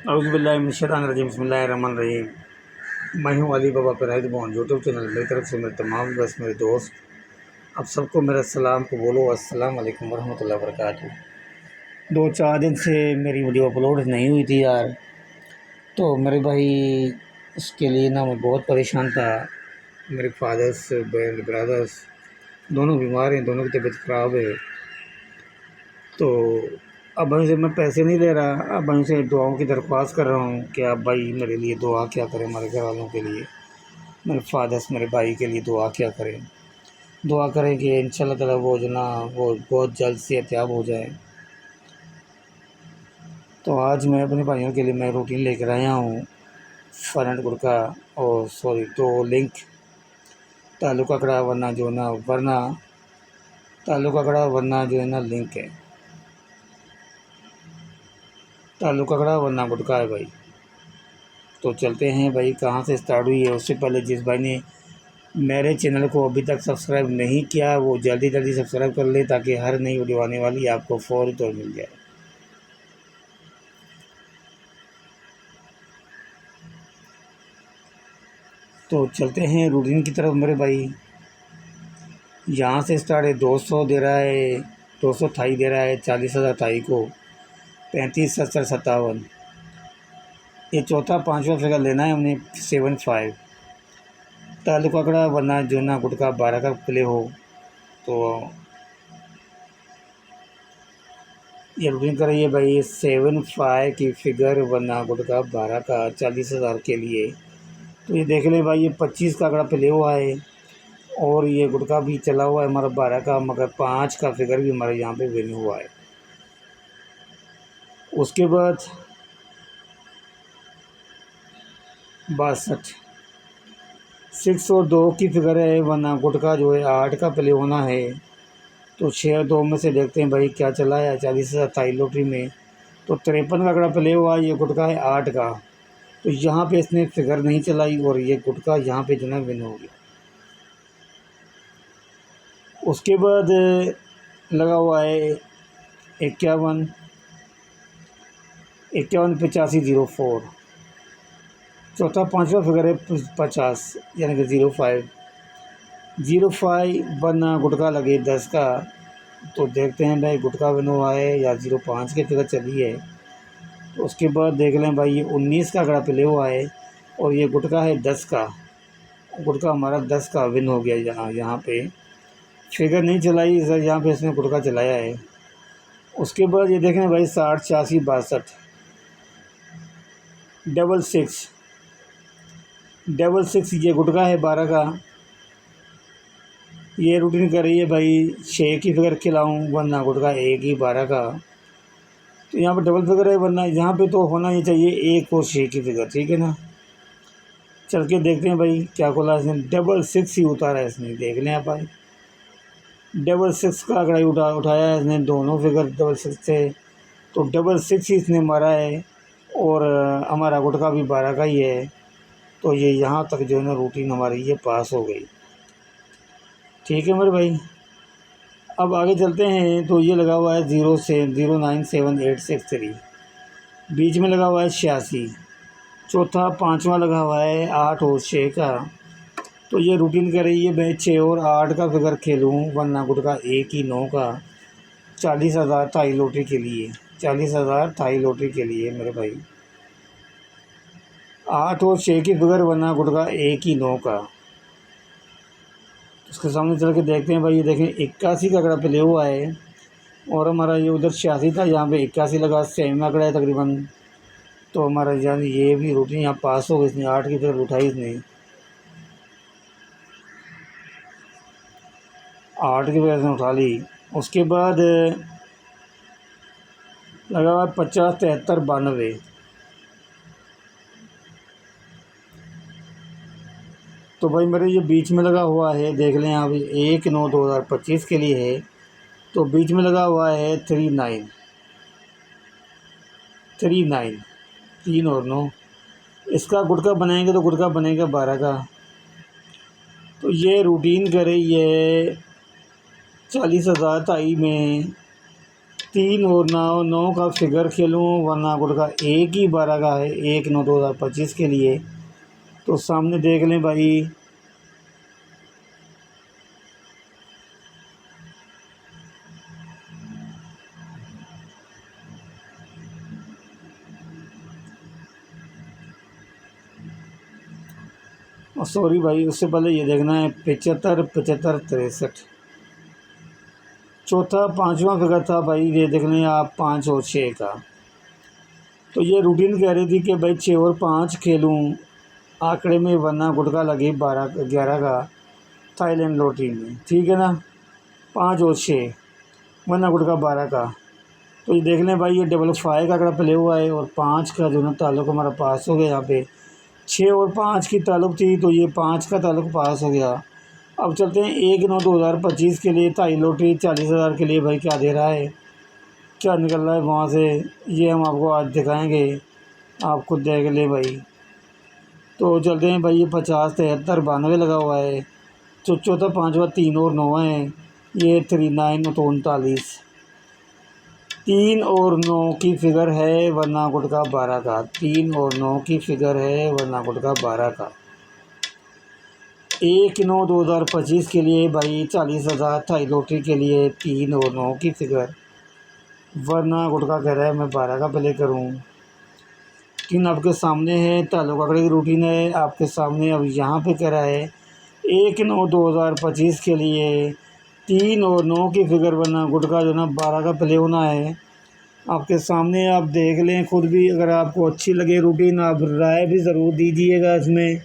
औज़ुबिल्लाहिमिनश्शैतानिर्रजीम बिस्मिल्लाहिर्रहमानिर्रहीम। मैं हूँ अली बाबा पैराइज बॉन यूट्यूब चैनल मेरी तरफ से मेरे तमाम बस मेरे दोस्त अब सबको मेरा सलाम को बोलो अस्सलाम वालेकुम वरहमतुल्लाहि वबरकातुहू। 2-4 दिन से मेरी वीडियो अपलोड नहीं हुई थी यार, तो मेरे भाई उसके लिए ना मैं बहुत परेशान था। मेरे फादर्स ब्रदर्स दोनों बीमार हैं, दोनों की तबीयत ख़राब है। तो अब भाई से मैं पैसे नहीं ले रहा, अब भाई से दुआओं की दरख्वास्त कर रहा हूँ कि आप भाई मेरे लिए दुआ क्या करें, हमारे घर वालों के लिए, मेरे फादर्स मेरे भाई के लिए दुआ क्या करें। दुआ करें कि इंशाल्लाह ताला वो जो ना वो बहुत जल्द सेहतयाब हो जाए। तो आज मैं अपने भाइयों के लिए मैं रूटीन लेकर आया हूँ। फ्रंट गुड़का और सॉरी 2 लिंक ताल्लुक अकड़ा वरना ताल्लुक अकड़ा वरना जो है ना लिंक है, ताल्लुक अकड़ा वरना गुटका है भाई। तो चलते हैं भाई, कहाँ से स्टार्ट हुई है। उससे पहले जिस भाई ने मेरे चैनल को अभी तक सब्सक्राइब नहीं किया वो जल्दी जल्दी सब्सक्राइब कर ले, ताकि हर नई वीडियो आने वाली आपको फ़ौरी तौर मिल जाए। तो चलते हैं रूटीन की तरफ मेरे भाई। यहाँ से स्टार्ट है, 200 दे रहा है, 200 थाई दे रहा है, 40,000 थाई को, 35 70 57। ये चौथा पाँचवा फिगर लेना है हमने 75। ताल्लुक आंकड़ा वरना जो ना गुटका 12 का प्ले हो। तो ये रूटीन कर रही है भाई 75 की फिगर वरना गुटका 12 का 40,000 के लिए। तो ये देख ले भाई, ये 25 का आंकड़ा प्ले हुआ है और ये गुटका भी चला हुआ है हमारा 12 का, मगर 5 का फिगर भी हमारे यहाँ पे विन हुआ है। उसके बाद 62 6 और 2 की फिगर है वरना गुटका जो है 8 का प्ले होना है। तो 6 और 2 में से देखते हैं भाई क्या चला है 40,000 थाई लॉटरी में। तो 53 का आंकड़ा प्ले हुआ, ये गुटका है 8 का। तो यहाँ पे इसने फिगर नहीं चलाई और ये गुटका यहाँ पे जो है विन हो गया। उसके बाद लगा हुआ है 51 8504। चौथा पाँचवा फिगर है 50 यानी कि 05 वरना गुटका लगे 10 का। तो देखते हैं भाई गुटका विन हुआ है या 05 की फिगर चली है। तो उसके बाद देख लें भाई, ये 19 का आंकड़ा प्ले हुआ है और ये गुटका है 10 का। गुटका हमारा 10 का विन हो गया। यहाँ पे फिगर नहीं चलाई सर, यहाँ पे इसने गुटका चलाया है। उसके बाद ये देखें भाई 60 86 62 66 ये गुटका है 12 का। ये रूटीन कर रही है भाई 6 की फिगर खिलाऊँ वरना गुटका 1 ही 12 का। तो यहाँ पर डबल फिगर है वरना यहाँ पे तो होना ही चाहिए 1 और 6 की फिगर, ठीक है ना। चल के देखते हैं भाई क्या खोला इसने, 66 ही उतारा है इसने। देख लें आप भाई 66 का आंकड़ा ही उठाया है इसने, दोनों फिगर 66 थे। तो 66 ही इसने मारा है और हमारा गुटका भी 12 का ही है। तो ये यहाँ तक जो है ना रूटीन हमारी ये पास हो गई, ठीक है मेरे भाई। अब आगे चलते हैं। तो ये लगा हुआ है 0978663, बीच में लगा हुआ है 86, चौथा पाँचवा लगा हुआ है 8 और 6 का। तो ये रूटीन कर रही है मैं 6 और 8 का फिगर खेलूँ वरना गुटका 1 ही 9 का। 40,000 थाई लॉटरी के लिए, 40,000 थाई लॉटरी के लिए मेरे भाई। 8 और 6 की फिगर वरना गुटका 1 ही 9 का। उसके सामने चल के देखते हैं भाई, ये देखें 81 का आंकड़ा प्ले हुआ है और हमारा ये उधर 86 था, यहाँ पे 81 लगा, सेम आंकड़ा है तकरीबन। तो हमारा यानी ये भी रूटीन यहाँ पास हो गई। इसने 8 की फिगर उठाई, इसने 8 की वजह से उठा ली। उसके बाद लगा हुआ 50 73 92। तो भाई मेरे ये बीच में लगा हुआ है, देख लें आप, 1/9/2025 के लिए है। तो बीच में लगा हुआ है 39 3 और 9। इसका गुटका बनाएंगे तो गुटका बनेगा 12 का। तो ये रूटीन कर रही है 40,000 थाई में 3 और 9 9 का फिगर खेलूँ वरना गुटका एक ही 12 का है, 1/9/2025 के लिए। तो सामने देख लें भाई, सॉरी भाई, उससे पहले ये देखना है 75 75 63। चौथा 5वां फिगर था भाई, ये देख लें आप 5 और 6 का। तो ये रूटीन कह रही थी कि भाई 6 और 5 खेलूँ आंकड़े में वरना गुटका लगे 11 का थाईलैंड लॉटरी में, ठीक है ना। 5 और 6 वरना गुटका 12 का। तो ये देख लें भाई, ये डबल 5 का आंकड़ा प्ले हुआ है और 5 का जो ना ताल्लुक हमारा पास हो गया। यहाँ पे 6 और 5 की ताल्लुक थी तो ये 5 का ताल्लुक पास हो गया। अब चलते हैं 1/9/2025 के लिए थाई लॉटरी 40,000 के लिए भाई क्या दे रहा है, क्या निकल रहा है वहाँ से, ये हम आपको आज दिखाएंगे, आप खुद देख ले भाई। तो चलते हैं भाई, ये 50 73 92 लगा हुआ है। तो चौथा 5वां 3 और 9 है, ये 39 और 39। 3 और 9 की फिगर है वरना गुटका 12 का। 3 और 9 की फिगर है वरना गुटका 12 का। 1/9/2025 के लिए भाई 40,000 थाई लॉटरी के लिए 3 और 9 की फिगर वरना गुटका कह रहा है मैं 12 का प्ले करूँ। लेकिन आपके सामने है ताल्लुक आंकड़े की रूटीन है आपके सामने। अब यहाँ पे कह रहा है 1/9/2025 के लिए 3 और 9 की फिगर वरना गुटका जो ना 12 का प्ले होना है। आपके सामने आप देख लें खुद भी, अगर आपको अच्छी लगे रूटीन आप राय भी ज़रूर दीजिएगा इसमें।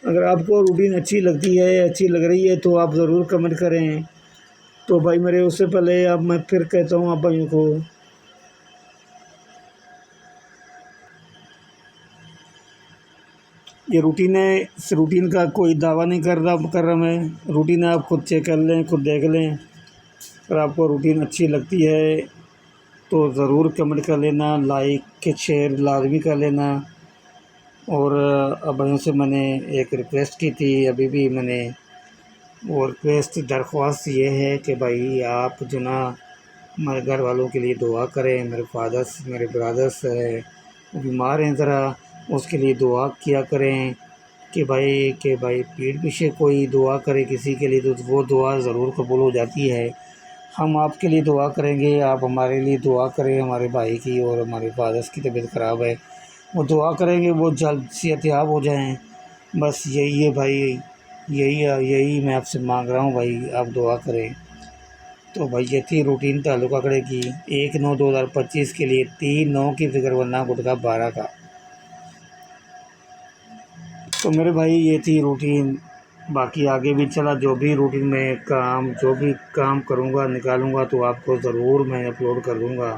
अगर आपको रूटीन अच्छी लगती है, अच्छी लग रही है तो आप ज़रूर कमेंट करें। तो भाई मेरे उससे पहले अब मैं फिर कहता हूँ आप भाइयों को, ये रूटीन है, इस रूटीन का कोई दावा नहीं कर रहा मैं। रूटीन आप खुद चेक कर लें, खुद देख लें। अगर आपको रूटीन अच्छी लगती है तो ज़रूर कमेंट कर लेना, लाइक शेयर लाजमी कर लेना। और अब भाइयों से मैंने एक रिक्वेस्ट की थी, अभी भी मैंने वो रिक्वेस्ट दरख्वास्त ये है कि भाई आप जो ना हमारे घर वालों के लिए दुआ करें। मेरे फादर्स मेरे ब्रदर्स है वो बीमार हैं ज़रा, उसके लिए दुआ किया करें कि भाई पीठ पीछे कोई दुआ करे किसी के लिए तो वो दुआ ज़रूर कबूल हो जाती है। हम आपके लिए दुआ करेंगे, आप हमारे लिए दुआ करें। हमारे भाई की और हमारे फादर्स की तबीयत ख़राब है, वो दुआ करेंगे वो जल्द सेहतयाब हो जाएं। बस यही है भाई, यही मैं आपसे मांग रहा हूँ भाई, आप दुआ करें। तो भाई ये थी रूटीन ताल्लुक आंकड़े की 1/9/2025 के लिए 3 9 की फिगर वरना गुटका 12 का। तो मेरे भाई ये थी रूटीन, बाकी आगे भी चला जो भी रूटीन में जो भी काम करूँगा निकालूँगा तो आपको ज़रूर मैं अपलोड कर दूँगा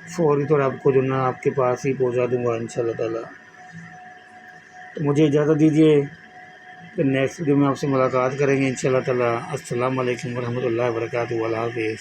फ़ौरी तौर, आपको जो ना आपके पास ही पहुँचा दूँगा इंशाल्लाह ताला। तो मुझे इजाज़त दीजिए, फिर नेक्स्ट वीडियो में आपसे मुलाकात करेंगे इंशाल्लाह ताला। अस्सलाम वालेकुम रहमतुल्लाहि व बरकातहू। अल्लाह हाफ़िज़।